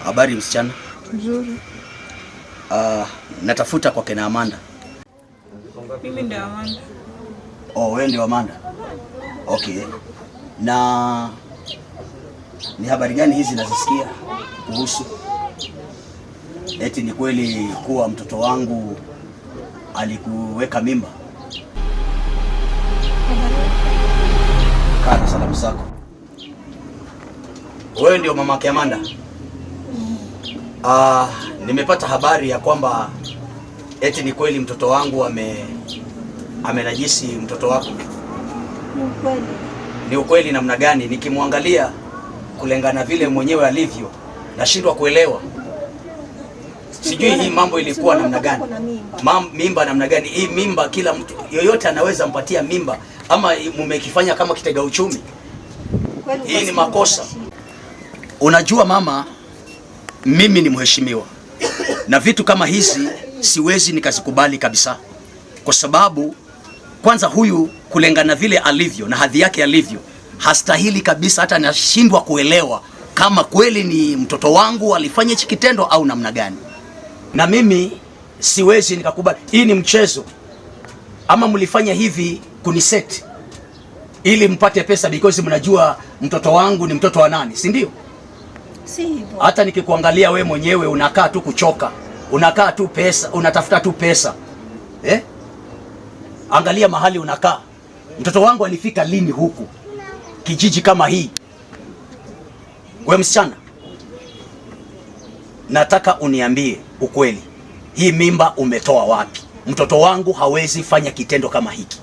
Habari msichana? Nzuri. Natafuta kwa kina Amanda. Mimi ndio Amanda. Oh, wewe ndio Amanda. Okay. Na ni habari gani hizi nazisikia kuhusu? Eti ni kweli kuwa mtoto wangu alikuweka mimba? Kana salamu zako. Wewe ndio mama yake Amanda? Nimepata habari ya kwamba eti ni kweli mtoto wangu amenajisi mtoto wako. Ni ukweli. Ni ukweli namna gani? Nikimwangalia kulingana vile mwenyewe alivyo, nashindwa kuelewa. Sijui hii mambo ilikuwa namna gani? Mimba namna gani? Hii mimba kila mtu yoyote anaweza mpatia mimba, ama mumekifanya kama kitega uchumi? Hii ni makosa. Unajua mama, mimi ni mheshimiwa na vitu kama hizi siwezi nikazikubali kabisa, kwa sababu kwanza huyu kulingana vile alivyo na hadhi yake alivyo hastahili kabisa. Hata nashindwa kuelewa kama kweli ni mtoto wangu alifanya hichi kitendo au namna gani, na mimi siwezi nikakubali. Hii ni mchezo, ama mlifanya hivi kuniset ili mpate pesa, because mnajua mtoto wangu ni mtoto wa nani, si ndio? Si hivyo. Hata nikikuangalia we mwenyewe unakaa tu kuchoka, unakaa tu pesa, unatafuta tu pesa. Angalia mahali unakaa. Mtoto wangu alifika lini huku kijiji kama hii? We msichana, nataka uniambie ukweli, hii mimba umetoa wapi? Mtoto wangu hawezi fanya kitendo kama hiki,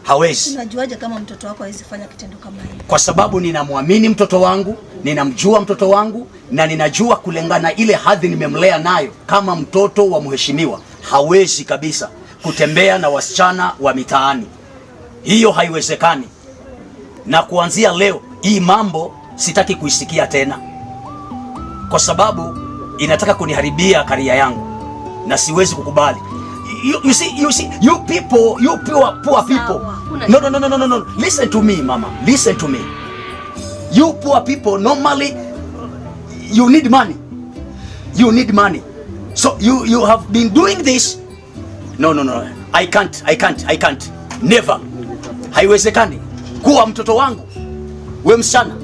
hawezi. Unajuaje kama mtoto wako hawezi fanya kitendo kama hiki? Kwa sababu ninamwamini mtoto wangu, ninamjua mtoto wangu, na ninajua kulingana ile hadhi nimemlea nayo kama mtoto wa mheshimiwa, hawezi kabisa kutembea na wasichana wa mitaani. Hiyo haiwezekani, na kuanzia leo hii mambo sitaki kuisikia tena, kwa sababu inataka kuniharibia karia yangu na siwezi kukubali. You see, you people, you poor people. No. Listen to me, mama. Listen to me. You poor people, normally you need money. You need money. So you have been doing this. No. I can't. Never. Haiwezekani kuwa mtoto wangu. We msichana,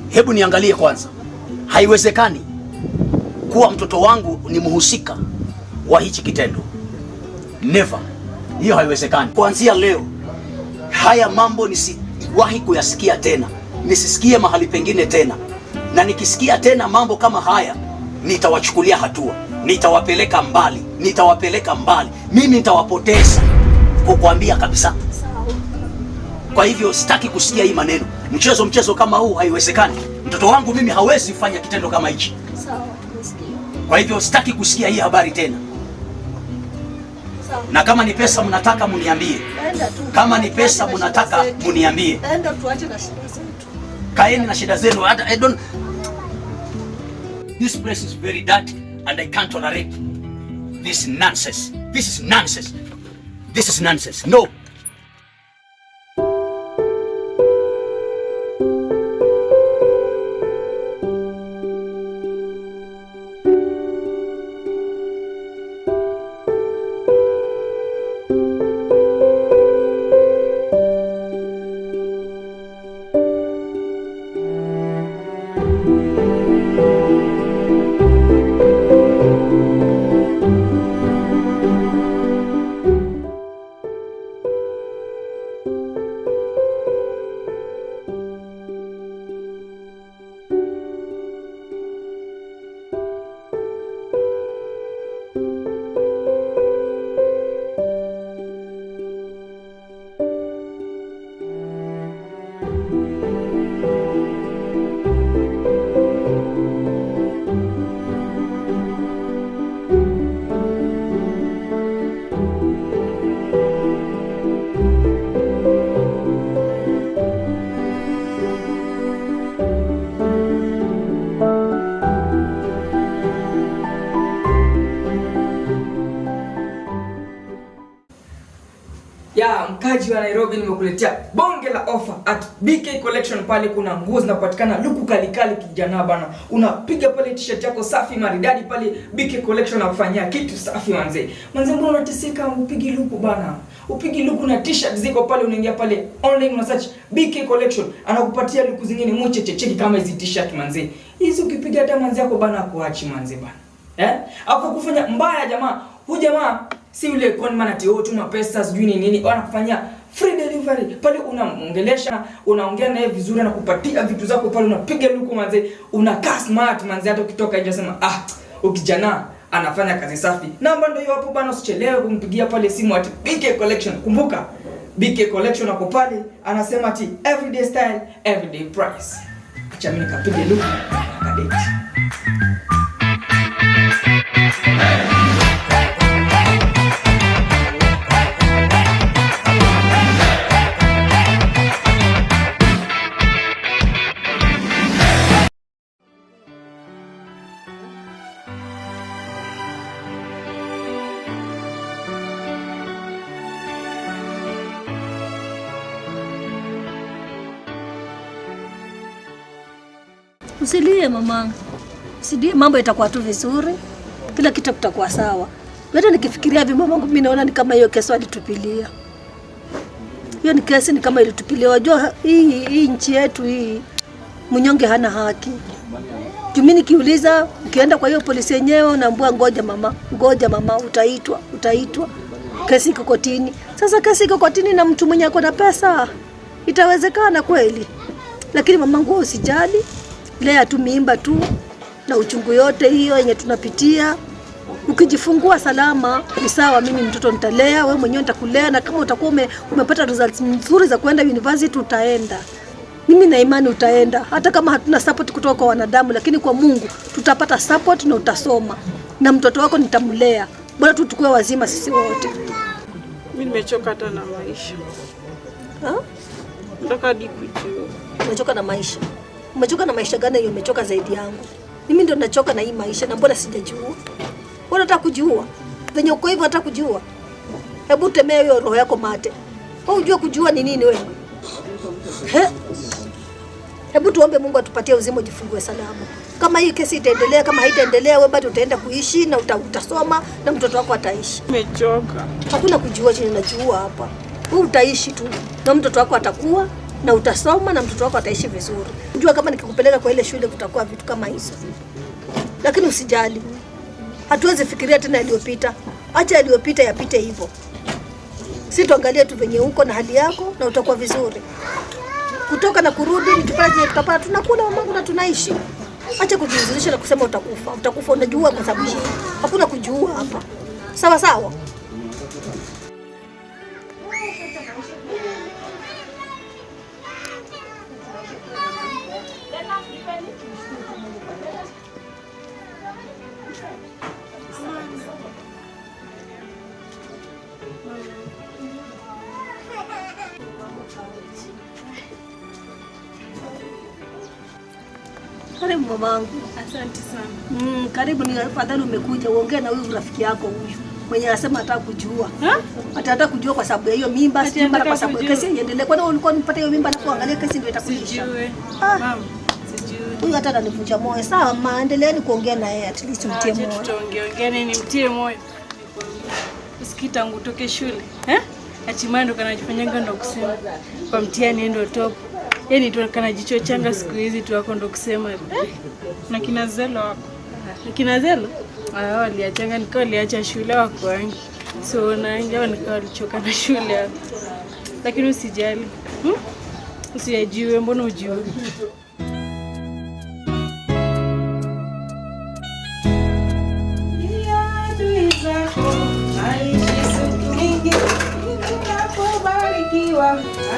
hebu niangalie kwanza. Haiwezekani kuwa mtoto wangu ni mhusika wa hichi kitendo. Never. Hiyo haiwezekani. Kuanzia leo haya mambo nisiwahi kuyasikia tena, nisisikie mahali pengine tena, na nikisikia tena mambo kama haya nitawachukulia hatua, nitawapeleka mbali, mimi nitawapoteza, kukuambia kabisa. Kwa hivyo sitaki kusikia hii maneno. Mchezo kama huu haiwezekani. Mtoto wangu mimi hawezi fanya kitendo kama hichi. Sawa, nasikia. Kwa hivyo sitaki kusikia hii habari tena. Na kama ni pesa mnataka muniambie. Kama ni pesa mnataka muniambie. Enda tuache na shida zetu. Kaeni na shida zenu. I don't. This place is very dirty and I can't tolerate this nonsense. This is nonsense. No. Ya mkaji wa Nairobi nimekuletea bonge la offer at BK Collection. Pale kuna nguo zinapatikana luku kalikali kijana bana. Unapiga pale t-shirt yako safi maridadi pale BK Collection na kufanyia kitu safi manze. Manze mbona unateseka upigi luku bana? Upigi luku na t-shirt ziko pale, unaingia pale online una search BK Collection, anakupatia luku zingine mcheche cheki kama hizi t-shirt manze. Hizi ukipiga hata manze yako bana kuachi manze bana. Hapo kufanya mbaya jamaa. Huyu jamaa si yule conman ati tuma pesa sijui ni nini, wanakufanyia free delivery. Pale unamuongelesha, unaongea naye vizuri na kupatia vitu zako pale, unapiga luku manze, unakaa smart manze, hata ukitoka nje sema ukijana anafanya kazi safi. Namba ndio hiyo hapo bana, usichelewe kumpigia pale simu at BK Collection. Kumbuka BK Collection hapo pale anasema ati everyday style, everyday price. Acha mimi nikapige luku na kadeti. Usilie mamangu. Usilie, mambo itakuwa tu vizuri. Kila kitu kitakuwa sawa. Hata nikifikiria hivi mamangu, mimi naona ni kama hiyo kesi walitupilia. Hiyo ni kesi ni kama ilitupilia. Wajua hii nchi yetu hii mnyonge hana haki. Mimi nikiuliza, ukienda kwa hiyo polisi yenyewe unaambiwa ngoja mama utaitwa. Kesi iko kotini. Sasa kesi iko kotini na mtu mwenye ako na pesa. Itawezekana kweli? Lakini mamangu usijali. Lea tu mimba tu na uchungu yote hiyo yenye tunapitia. Ukijifungua salama ni sawa, mimi mtoto nitalea, wewe mwenyewe nitakulea, na kama utakuwa umepata results nzuri za kwenda university utaenda. Mimi na imani utaenda, hata kama hatuna support kutoka kwa wanadamu, lakini kwa Mungu tutapata support na utasoma. Na mtoto wako nitamlea. Bora tu tukue wazima sisi wote. Mimi nimechoka hata na maisha. Nataka hadi kujua. Umechoka na maisha? Umechoka na maisha gani hiyo umechoka zaidi yangu? Mimi ndo nachoka na hii maisha na mbona sijajua? Wewe unataka kujua? Venye uko hivyo unataka kujua? Hebu temea hiyo roho yako mate. Wewe unajua kujua ni nini wewe? Hebu tuombe Mungu atupatie uzima ujifungue salama. Kama hii kesi itaendelea, kama haitaendelea, wewe bado utaenda kuishi na utasoma na mtoto wako ataishi. Nimechoka. Hakuna kujua chini najua hapa. Wewe utaishi tu na mtoto wako atakuwa na utasoma na mtoto wako ataishi vizuri. Unajua kama nikikupeleka kwa ile shule kutakuwa vitu kama hizo. Lakini usijali. Hatuwezi fikiria tena yaliyopita. Acha yaliyopita yapite hivyo. Sisi tuangalie tu venye uko na hali yako na utakuwa vizuri. Kutoka na kurudi tutapata tunakula mamangu na tunaishi. Acha kujizunisha na kusema utakufa. Utakufa unajua kwa sababu hakuna kujua hapa. Sawa sawa. Karibu mamangu. Asante sana. Karibu, ni afadhali umekuja uongee na huyu rafiki yako huyu. Mwenye anasema anataka kujua. Atataka kujua kwa sababu ya hiyo mimba, si mimba kwa sababu kesi iendelee. Kwani ulikuwa unipata hiyo mimba na kuangalia kesi ndio itakulisha? Mama, sijui. Huyu hata ananivunja moyo. Sawa, maendeleeni kuongea na yeye, at least mtie moyo. Tutaongea nini mtie moyo? Usikita tangu toke shule. Hatimaye ndo kanajifanyanga ndo kusema. Kwa mtihani ndio top. Yaani tu kanajicho changa siku hizi tu wako ndo kusema. Na kina Zelo wako. Na kina Zelo? Waliachanga nikao liacha shule wako wangu. So na ingawa nikao lichoka na shule hapo. Lakini usijali. Usijue, mbona ujue?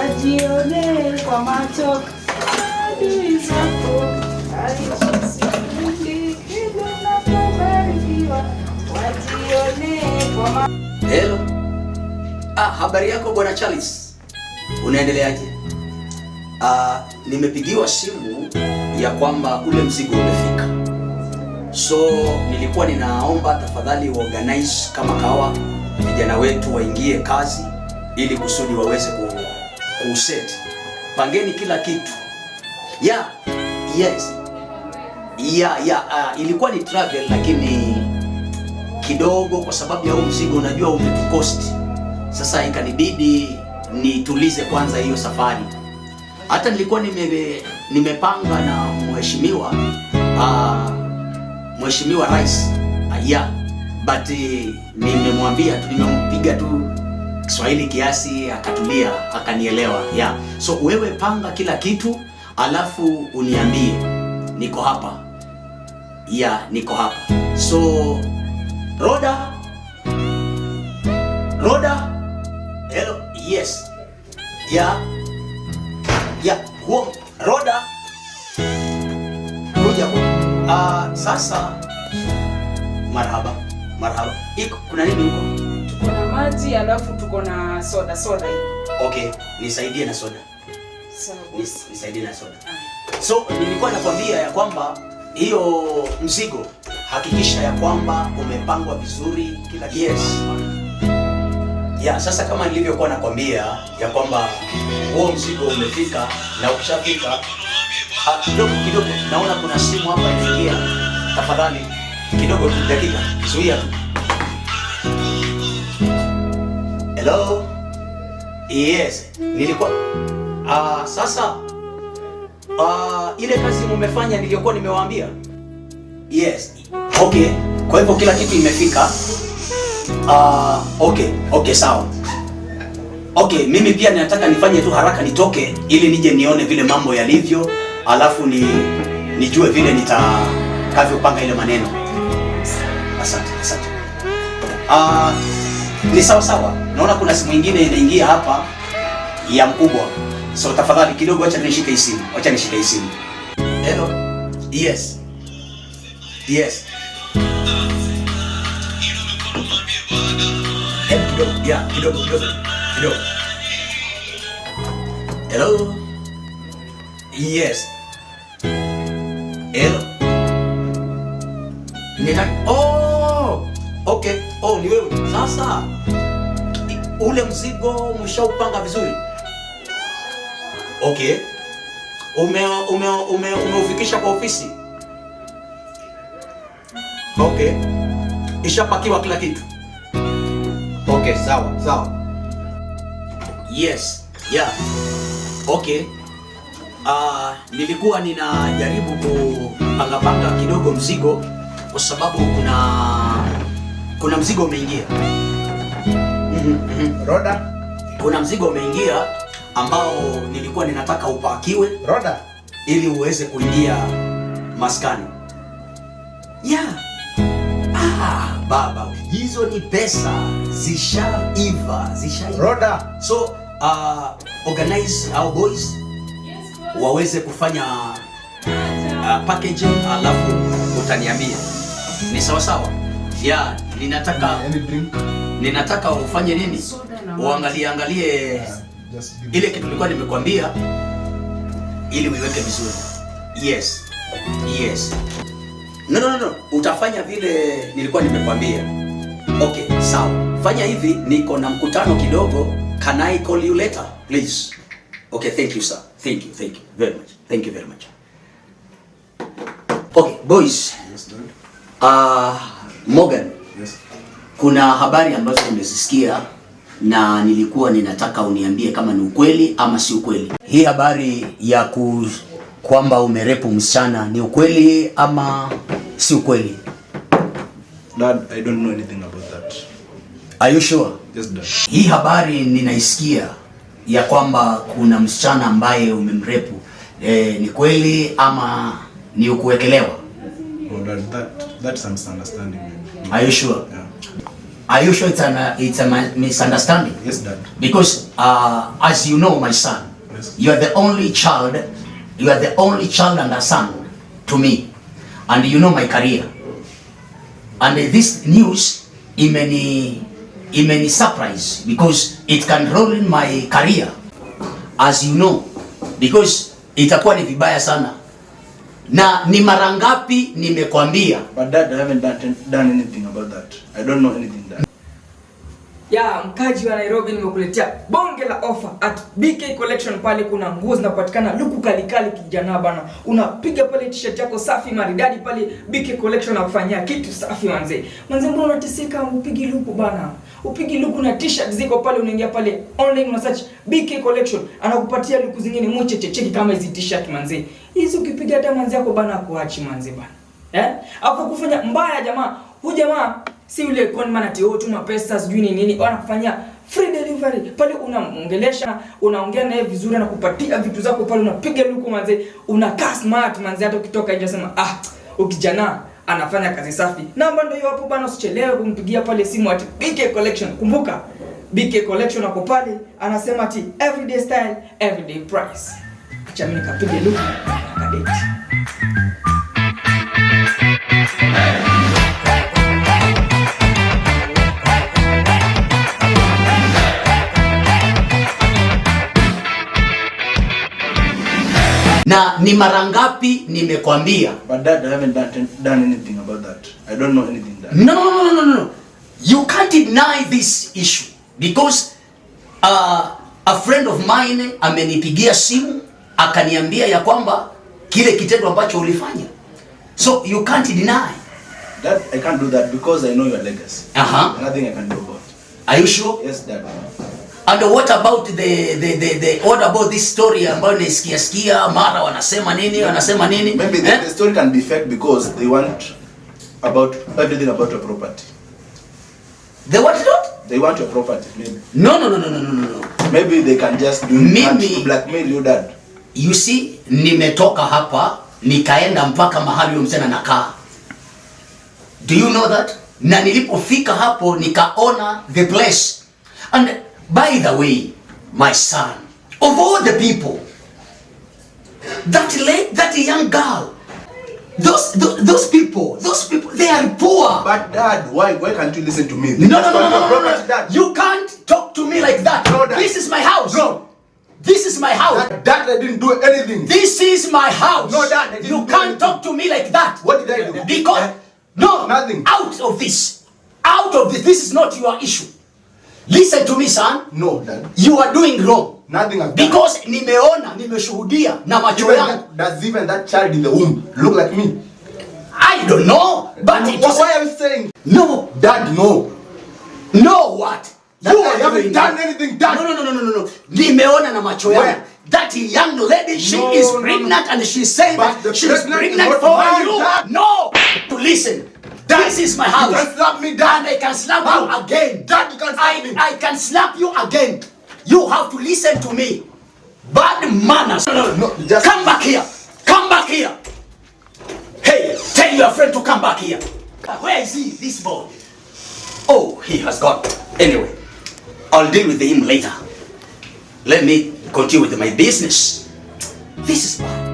Ajione kwa macho adui zako, wajione kwa macho. Hello. Habari yako bwana Charles? Unaendeleaje? Nimepigiwa simu ya kwamba ule mzigo umefika. So nilikuwa ninaomba tafadhali organize kama kawa vijana wetu waingie kazi ili kusudi waweze kuset pangeni kila kitu. Yes. Ilikuwa ni travel lakini kidogo kwa sababu ya mzigo unajua umetukost. Sasa ikanibidi nitulize kwanza hiyo safari. Hata nilikuwa nimepanga na Mheshimiwa Rais. But nimemwambia tu, nimempiga tu Kiswahili kiasi akatulia, akanielewa. So wewe panga kila kitu alafu uniambie. Niko hapa. Niko hapa. So Roda. Hello. Yes. Roda. Kuja. Sasa marhaba. Iko kuna nini huko? Tuko na maji alafu tuko na soda hii. Okay, nisaidie na soda. Sawa. Nisaidie na soda. So nilikuwa nakwambia ya kwamba hiyo mzigo hakikisha ya kwamba umepangwa vizuri kila kitu. Yes. Sasa kama nilivyokuwa nakwambia ya kwamba huo mzigo umefika na ukishafika kidogo naona kuna simu hapa inaingia. Tafadhali kidogo tu, dakika. Zuia tu. Hello. Yes. Nilikuwa sasa ile kazi mumefanya niliyokuwa nimewaambia. Yes. Okay. Kwa hivyo kila kitu imefika. Okay, sawa. Okay, mimi pia nataka nifanye tu haraka nitoke ili nije nione vile mambo yalivyo, alafu nijue vile nitakavyopanga ile maneno. Asante. Ni sawa. Naona kuna simu nyingine inaingia hapa ya mkubwa. So tafadhali kidogo acha nishike hii simu. Hello. Yes. Kidogo. Hello. Yes. Hello. Okay. Ni wewe. Sasa ule mzigo mshaupanga vizuri? Okay. Umeufikisha kwa ofisi? Okay. Ishapakiwa kila kitu? Okay, sawa. Yes. Okay. Nilikuwa ninajaribu kupanga kidogo mzigo kwa sababu kuna mzigo umeingia. Roda. Kuna mzigo umeingia ambao nilikuwa ninataka upakiwe. Roda. Ili uweze kuingia maskani. Baba, hizo ni pesa zishaiva. Roda. So organize our boys waweze kufanya packaging, alafu utaniambia. Ni sawa? Ninataka ufanye nini? Uangalie ile kitu nilikuwa nimekwambia ili uiweke vizuri. Yes. No. Utafanya vile nilikuwa nimekwambia. Okay, sawa. Fanya hivi, niko na mkutano kidogo. Can I call you later, please? Okay, thank you, sir. Thank you very much. Thank you very much. Okay, boys. Yes, Dad. Morgan. Yes. Kuna habari ambazo nimezisikia na nilikuwa ninataka uniambie kama ni ukweli ama si ukweli. Hii habari ya kwamba umerepu msichana ni ukweli ama si ukweli? Dad, I don't know anything about that. Are you sure? Yes, Dad. Hii habari ninaisikia ya kwamba kuna msichana ambaye umemrepu. Ni kweli ama ni ukuwekelewa? Oh, Dad, that's a misunderstanding. Are you sure? Yeah. Are you sure it's a misunderstanding? Yes, Dad. Because as you know, my son, yes, you are the only child and a son to me, and you know my career. And this news imeni surprise because it can roll in my career, as you know, because itakuwa ni vibaya sana. Na ni mara ngapi nimekwambia? But Dad, I haven't done anything about that. I don't know anything, Dad. Ya mkaji wa Nairobi, nimekuletea bonge la offer at BK Collection. Pale kuna nguo zinapatikana luku kalikali kijana bana. Unapiga pale t-shirt yako safi maridadi pale BK Collection na kufanyia kitu safi manze. Manze mbona unateseka upigi luku bana? Upigi luku na t-shirt ziko pale, unaingia pale online una search BK Collection, anakupatia luku zingine moche cheki kama hizi t-shirt manze. Hizi ukipiga hata manze yako bana kuachi manze bana. Hapo kufanya mbaya jamaa. Huyu jamaa si ule conman ati tuma pesa sijui nini, wanafanya free delivery pale, unamuongelesha, unaongea naye vizuri na kupatia vitu zako pale, unapiga luku manze, unakaa smart manze, hata ukitoka nje sema ukijana anafanya kazi safi. Namba ndio hiyo hapo bana, usichelewe kumpigia pale simu ati BK Collection. Kumbuka BK Collection hapo pale anasema ati everyday style everyday price. Acha mimi nikapige luku na date. Na ni mara ngapi nimekwambia? But Dad, I haven't done anything about that. I don't know anything, Dad. No. You can't deny this issue because a friend of mine amenipigia simu akaniambia ya kwamba kile kitendo ambacho ulifanya. So you can't deny. Dad, I can't do that because I know your legacy. Nothing I can do about it. Are you sure? Yes, Dad. And what about what about this story ambayo naisikia mara wanasema nini? Maybe the story can be fake because they want about everything about your property. They want it? They want your property, maybe. No. Maybe they can just do to blackmail you, Dad. You see, nimetoka hapa nikaenda mpaka mahali msana nakaa. Do you know that? Na nilipofika hapo nikaona the place. And by the way, my son, of all the people, that young girl, those people, they are poor. But Dad, why can't you listen to me? No. Dad. You can't talk to me like that. No, Dad. This is my house. No. This is my house. Dad, I didn't do anything. This is my house. No, Dad, I didn't you do can't anything. talk to me like that. What did I do? Because no, nothing. Out of this. This is not your issue. Listen to me, son. No, Dad. You are doing wrong. Nothing I've done. Because nimeshuhudia na macho yangu. Does even that child in the womb look like me? I don't know, but why are you saying? No, Dad, no. No what? You haven't done anything, Dad. No. Nimeona na macho yangu. That young lady, she is pregnant and she said she's pregnant for you. Dad. No, to listen. This is my house. You can slap me, Dad. And I can slap you again. Dad, you can slap me. I can slap you again. You have to listen to me. Bad manners. No. Just come back here. Come back here. Hey, tell your friend to come back here. Where is he, this boy? Oh, he has gone. Anyway, I'll deal with him later. Let me continue with my business. This is bad.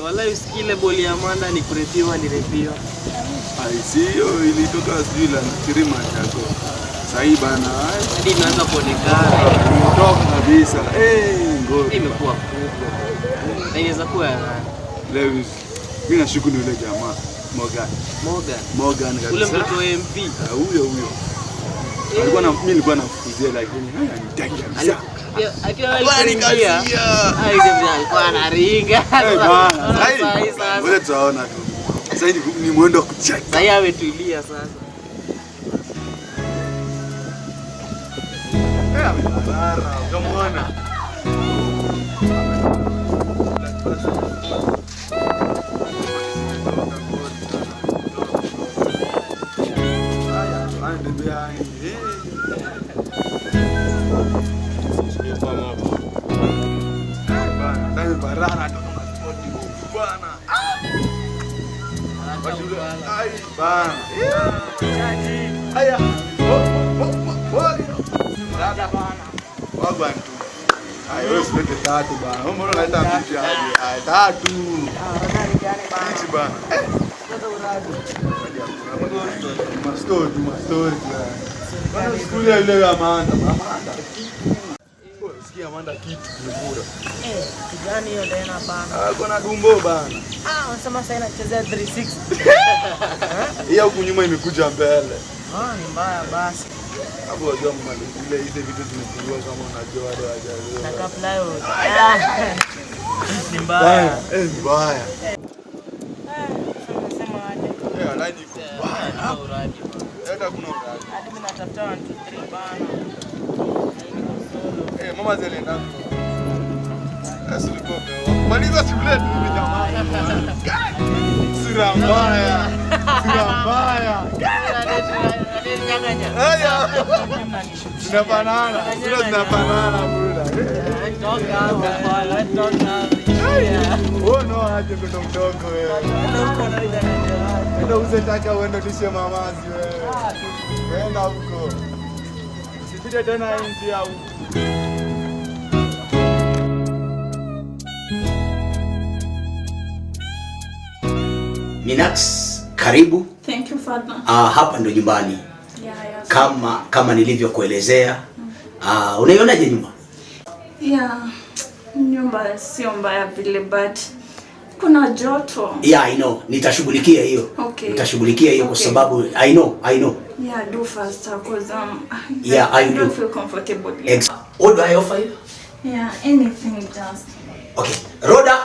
Wala usikile boli ya Amanda ni kurepiwa. Sio ilitoka sijui la kirima chako. Sahi bana. Hadi inaanza kuonekana. Kutoka kabisa. Ngoja. Imekuwa kubwa. Na inaweza kuwa leo mimi nashuku ni yule jamaa Morgan kabisa. Ule mtoto wa MP. Huyo. Mimi nilikuwa namfukuzia lakini hanitaki kabisa. Akiwa aliingia. Alikuwa anaringa. Sasa wewe tunaona tu. Sasa ni mwendo kucheka. Sasa ametulia sasa. Unaona? Wewe usilete tatu bana. Wewe mbona unaita mbichi hadi? Tatu. Mbichi bana. Mastori. Bana skuli ile ya Amanda. Sikia Amanda kitu kimekula. Kijani hiyo tena bana. Kuna dumbo bana. Unasema sasa inachezea 360. Hii huku nyuma imekuja mbele. Ni mbaya basi. Hapo unajua mama ile hizo vitu zimepungua kama unajua wale wajazo. Na kaplayo. Ni mbaya. Mbaya. Unasema aje? Line iko mbaya. Uradi. Hata kuna uradi. Hadi mimi natafuta 1 2 3 bana. Mama zile ndani. Asilipo. Maliza shule tu jamaa. Sura mbaya. Haya. Tunafanana. Tunafanana bwana. Oh no, aje mtoto mdogo wewe. Ndio usetaka uende tishe mamazi wewe. Nenda huko. Usipite tena nje au. Minax, karibu. Thank you, Father. Hapa ndo nyumbani. Yeah. Kama nilivyokuelezea. Unaionaje nyumba? Yeah. Nyumba sio mbaya vile but kuna joto. Yeah, I know. Nitashughulikia hiyo. Okay. Nitashughulikia hiyo kwa sababu I know. Yeah, do faster because I don't feel comfortable. What do I offer you? Yeah, anything just. Okay. Rhoda.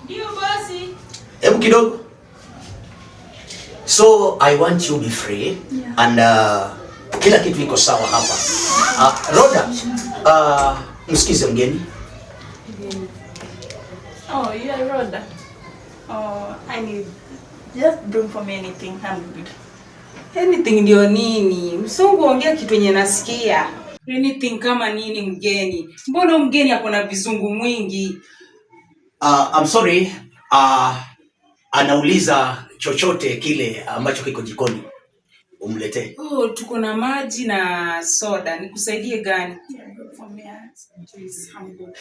Ndio basi. Hebu kidogo. So I want you to be free. Yeah. And kila kitu iko sawa hapa. Rhoda, msikize mgeni. Oh, yeah, Rhoda. Oh, I need just bring for me anything. I'm good. Anything ndio nini? Msungu ongea kitu yenye nasikia. Anything kama nini mgeni? Mbona mgeni hapo na vizungu mwingi? I'm sorry. Anauliza chochote kile ambacho kiko jikoni. Umletee. Oh, tuko na maji na soda. Nikusaidie gani? Yeah, good for me. Please, I'm good.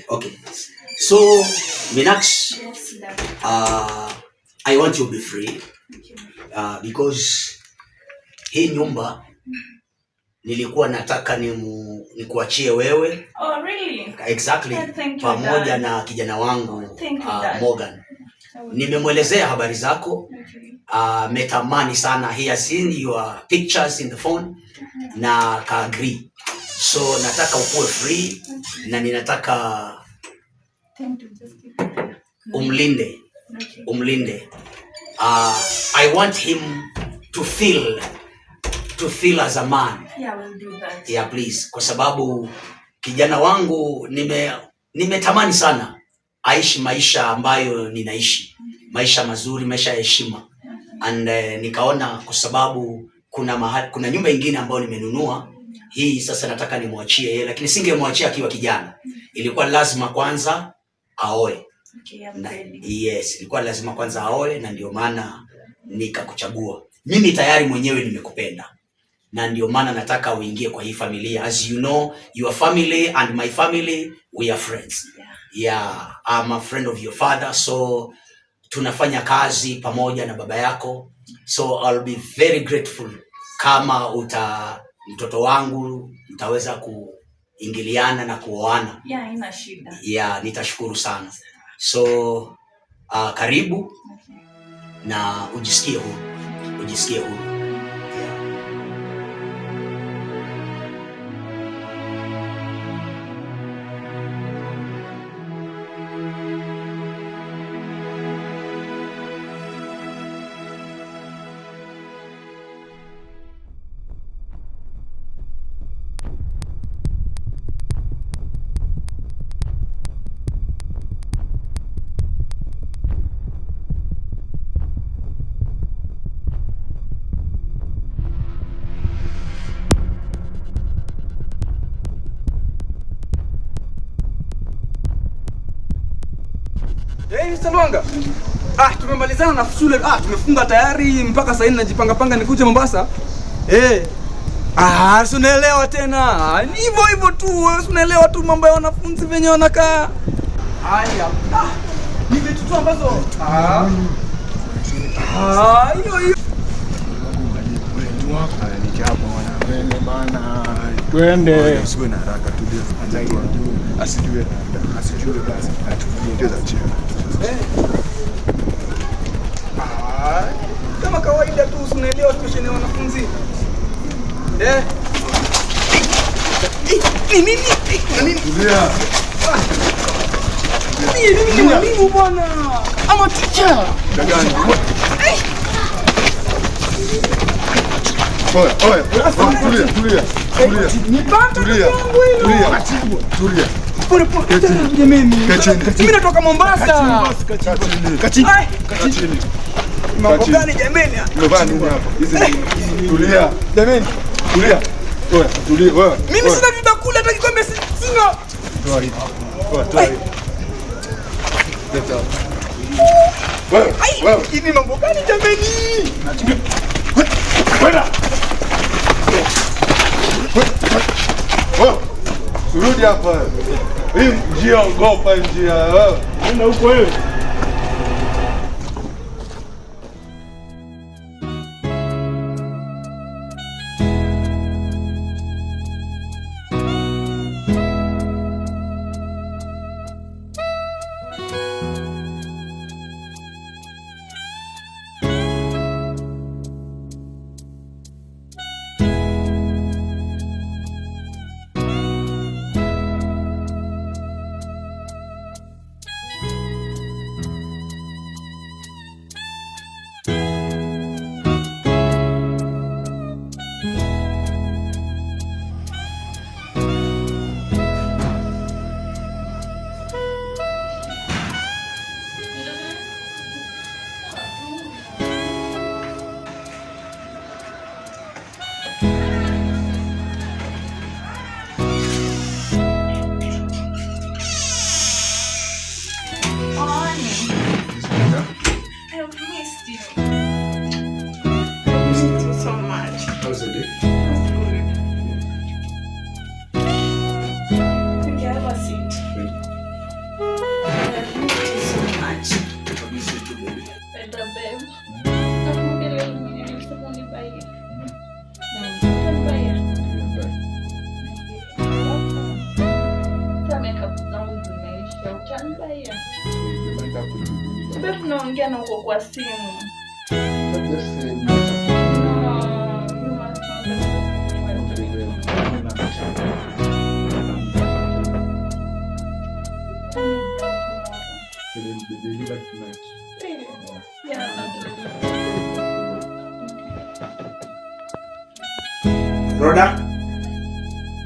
Okay. So, Minax, Yes, Dad. I want you to be free. Because hii nyumba nilikuwa nataka nikuachie wewe. Oh, really? Exactly. Yeah, thank you, pamoja Dad. na kijana wangu Morgan. Nimemwelezea habari zako. Metamani sana. He has seen your pictures in the phone na ka agree. So nataka ukuwe free na ninataka umlinde. I want him to feel as a man. Yeah, we'll do that. Yeah, please. Kwa sababu kijana wangu nimetamani sana aishi maisha ambayo ninaishi. Maisha mazuri, maisha ya heshima. And nikaona kwa sababu kuna nyumba nyingine ambayo nimenunua. Hii sasa nataka nimwachie yeye, lakini singemwachia akiwa kijana. Ilikuwa lazima kwanza aoe. Yes, ilikuwa lazima kwanza aoe na ndio maana nikakuchagua. Mimi tayari mwenyewe nimekupenda. Na ndio maana nataka uingie kwa hii familia. As you know, your family and my family, we are friends. Yeah, I'm a friend of your father, so tunafanya kazi pamoja na baba yako. So I'll be very grateful kama mtoto wangu mtaweza kuingiliana na kuoana. Yeah, ina shida. Yeah, nitashukuru sana. So karibu na ujisikie huru. Salwanga. Tumemalizana na shule. Tumefunga tayari mpaka sasa hivi najipanga nikuje Mombasa. Si unaelewa tena. Ni hivyo tu. Si unaelewa tu mambo ya wanafunzi venye wanakaa. Haya. Ni vitu tu ambazo hiyo. Twende. Usiwe na haraka tu. Asijue basi. Atuongeza chini. Kama kawaida tu, unaelewa tushene wanafunzi. Nini? Tulia. Ni mwalimu bwana. Ama teacher. Dagani. Oya. Tulia. Pole. Mimi natoka Mombasa. Kachini. Mambo gani jameni? Umevaa nini hapa? Tulia. Jameni. Tulia. Oya, tulia wewe. Mimi sina tutakula hata kikombe sina. Toa hivi. Leta. Wewe. Hivi mambo gani jameni? Kwenda. Rudi hapa. Hii njia ogopa njia. Nenda huko wewe. Tunaongea na uko kwa simu.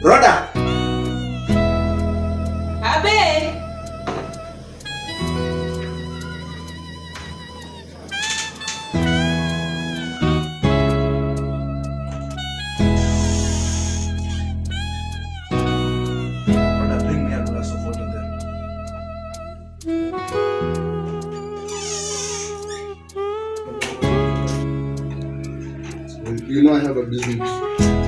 Rhoda. Abe. You know I have a business.